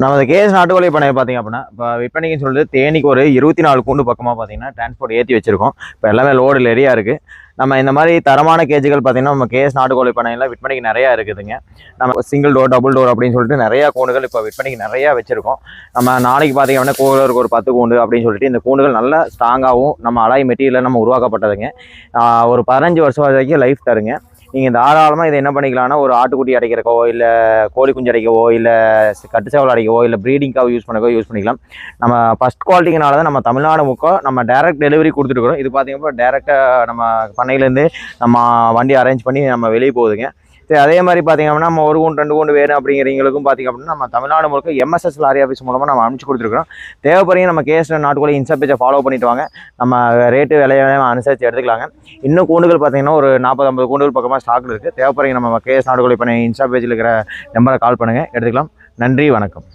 நமது கேஎஸ் நாட்டுக்கோழி பண்ணை பார்த்தீங்க அப்படின்னா இப்போ விற்பனைக்குன்னு சொல்லிட்டு தேனிக்கு ஒரு 24 கூண்டு பக்கமாக பார்த்தீங்கன்னா டிரான்ஸ்போர்ட் ஏற்றி வச்சிருக்கோம். இப்போ எல்லாமே லோடு ரெடியாக இருக்குது. நம்ம இந்த மாதிரி தரமான கேஜுகள் பார்த்தீங்கன்னா நம்ம கேஎஸ் நாட்டுக்கோழி பண்ணையில் விற்பனைக்கு நிறையா இருக்குதுங்க. நம்ம சிங்கிள் டோர் டபுள் டோர் அப்படின்னு சொல்லிட்டு நிறையா கூண்டுகள் இப்போ விற்பனைக்கு நிறையா வச்சிருக்கோம். நம்ம நாளைக்கு பார்த்தீங்க அப்படின்னா கூலருக்கு ஒரு 10 கூண்டு அப்படின்னு சொல்லிட்டு இந்த கூண்டுகள் நல்லா ஸ்ட்ராங்காகவும் நம்ம அலாய் மெட்டீரியலில் நம்ம உருவாக்கப்பட்டதுங்க. ஒரு 15 வருஷம் வரைக்கும் லைஃப் தருங்க. நீங்கள் தாராளமாக இதை என்ன பண்ணிக்கலாம்னா ஒரு ஆட்டுக்குட்டி அடைக்கிறக்கோ இல்லை கோழி குஞ்சு அடைக்கவோ இல்லை கட்டு சேவல் அடைக்கவோ இல்லை ப்ரீடிங்காக யூஸ் பண்ணிக்கலாம். நம்ம ஃபஸ்ட் குவாலிட்டிங்கனால தான் நம்ம தமிழ்நாடு நம்ம டேரெக்ட் டெலிவரி கொடுத்துருக்குறோம். இது பார்த்தீங்கன்னா டேரெக்டாக நம்ம பண்ணையிலேருந்து நம்ம வண்டி அரேஞ்ச் பண்ணி நம்ம வெளியே போகுதுங்க. சரி, அதே மாதிரி பார்த்தீங்க அப்படின்னா நம்ம 1 கூண்டு 2 கூண்டு வேணும் அப்படிங்கிறவங்களுக்கும் பார்த்தீங்க அப்படின்னா நம்ம தமிழ்நாடு முழுக்க எம்எஸ்எஸ் லாரி ஆஃபீஸ் மூலமாக நம்ம அனுப்பிச்சு கொடுத்துருக்கோம். தேவைப்படுறீங்க நம்ம கேஎஸ் நாட்டுக்கோழி இன்ஸ்டா பேஜை ஃபாலோ பண்ணிட்டு வாங்க. நம்ம ரேட்டு விலையெல்லாம் அனுசரித்து எடுத்துக்கலாங்க. இன்னும் கூண்டுகள் பார்த்தீங்கன்னா ஒரு 40-50 கூண்டுகள் பக்கமாக ஸ்டாக் இருக்குது. தேவைப்படுறீங்க நம்ம கேஎஸ் நாட்டுக்கோழி பண்ண இன்ஸ்டா பேஜில் இருக்கிற நம்பரை கால் பண்ணுங்கள், எடுத்துக்கலாம். நன்றி, வணக்கம்.